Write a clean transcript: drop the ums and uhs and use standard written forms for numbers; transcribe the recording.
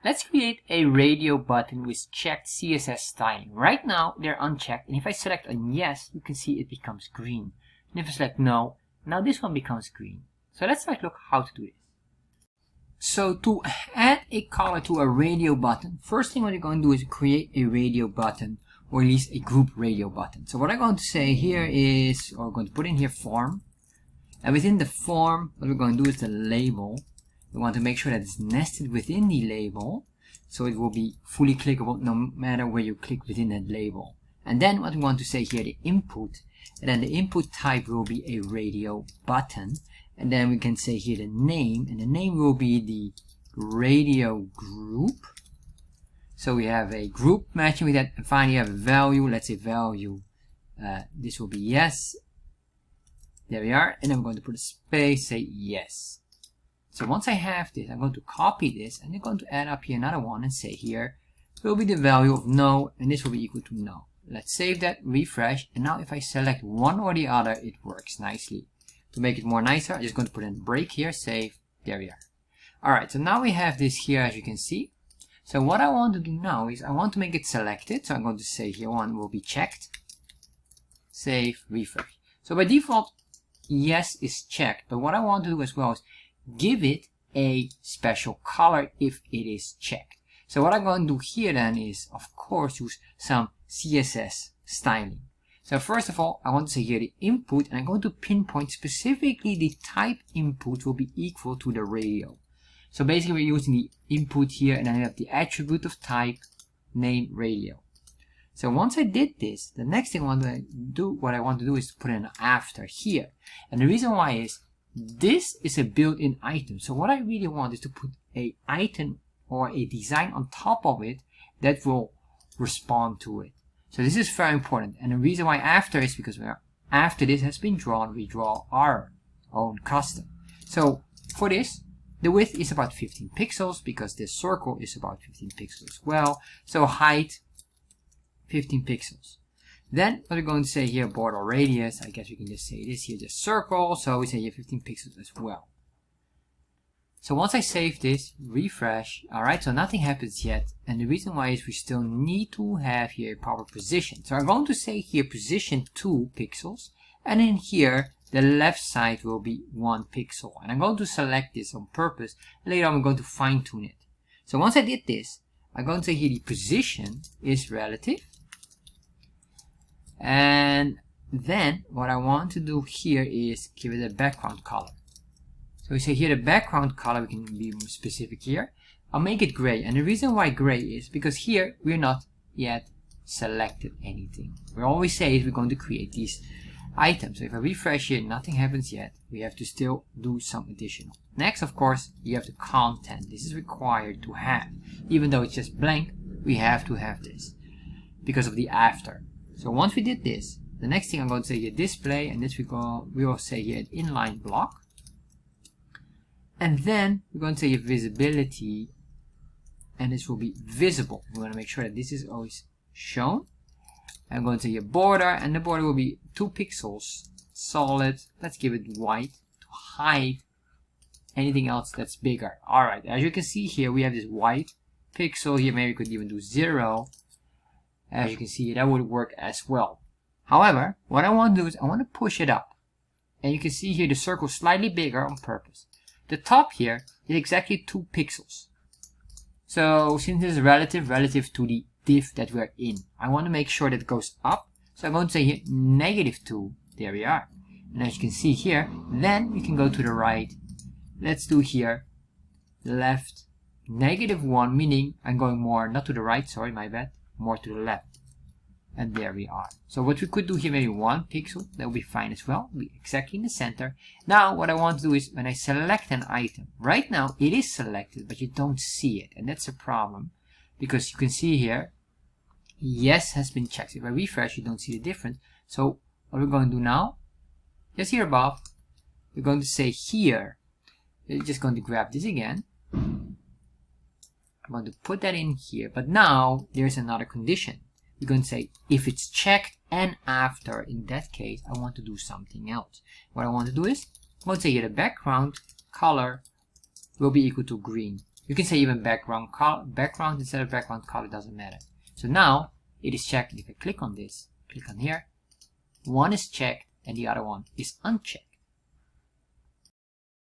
Let's create a radio button with checked CSS styling. Right now, they're unchecked, and if I select on yes, you can see it becomes green. And if I select no, now this one becomes green. So let's take a look how to do this. So to add a color to a radio button, first thing what you're going to do is create a radio button, or at least a group radio button. So what I'm going to say here is, or I'm going to put in here form, and within the form, what we're going to do is the label. We want to make sure that it's nested within the label, so it will be fully clickable no matter where you click within that label. And then what we want to say here, the input, and then the input type will be a radio button. And then we can say here the name, and the name will be the radio group. So we have a group matching with that, and finally you have a value, let's say value, this will be yes. There we are, and I'm going to put a space, say yes. So once I have this, I'm going to copy this, and I'm going to add up here another one and say here will be the value of no, and this will be equal to no. Let's save that, refresh, and now if I select one or the other, it works nicely. To make it more nicer, I'm just going to put in a break here, save, there we are. Alright, so now we have this here as you can see. So what I want to do now is I want to make it selected, so I'm going to say here one will be checked, save, refresh. So by default, yes is checked, but what I want to do as well is give it a special color if it is checked. So what I'm going to do here then is, of course, use some CSS styling. So first of all, I want to say here the input, and I'm going to pinpoint specifically the type input will be equal to the radio. So basically we're using the input here, and I have the attribute of type name radio. So once I did this, the next thing what I want to do is put an after here. And the reason why is this is a built-in item. So what I really want is to put a item or a design on top of it that will respond to it. So this is very important. And the reason why after is because after this has been drawn, we draw our own custom. So for this, the width is about 15 pixels because this circle is about 15 pixels as well. So height 15 pixels. Then what we're going to say here, border radius, I guess we can just say this here, just circle, so we say here 15 pixels as well. So once I save this, refresh, alright, so nothing happens yet, and the reason why is we still need to have here a proper position. So I'm going to say here position 2 pixels, and in here the left side will be 1 pixel, and I'm going to select this on purpose. Later I'm going to fine tune it. So once I did this, I'm going to say here the position is relative. And then what I want to do here is give it a background color. So we say here the background color, we can be more specific here. I'll make it gray, and the reason why gray is because here we're not yet selected anything. We always say is we're going to create these items. So if I refresh here, nothing happens yet. We have to still do some additional. Next, of course, you have the content. This is required to have. Even though it's just blank, we have to have this because of the after. So once we did this, the next thing I'm going to say here display, and this we will say here an inline block. And then we're going to say here visibility, and this will be visible. We want to make sure that this is always shown. I'm going to say here border, and the border will be 2 pixels solid. Let's give it white to hide anything else that's bigger. Alright, as you can see here, we have this white pixel here. Maybe we could even do 0. As you can see, that would work as well. However, what I want to do is I want to push it up. And you can see here the circle slightly bigger on purpose. The top here is exactly 2 pixels. So since this is relative to the div that we're in, I want to make sure that it goes up. So I'm going to say here -2. There we are. And as you can see here, then we can go to the right. Let's do here left -1, meaning I'm going more, not to the right, sorry, my bad. More to the left, and there we are. So what we could do here, maybe 1 pixel, that will be fine as well, be exactly in the center. Now what I want to do is when I select an item, right now it is selected but you don't see it, and that's a problem because you can see here yes has been checked. If I refresh, you don't see the difference. So what we're going to do now, just here above, we're going to say here, we're just going to grab this again. I'm going to put that in here, but now there's another condition. We're going to say if it's checked and after, in that case I want to do something else. What I want to do is I'm going to say here the background color will be equal to green. You can say even background instead of background color, doesn't matter. So now it is checked. If I click on this, click on here, one is checked and the other one is unchecked.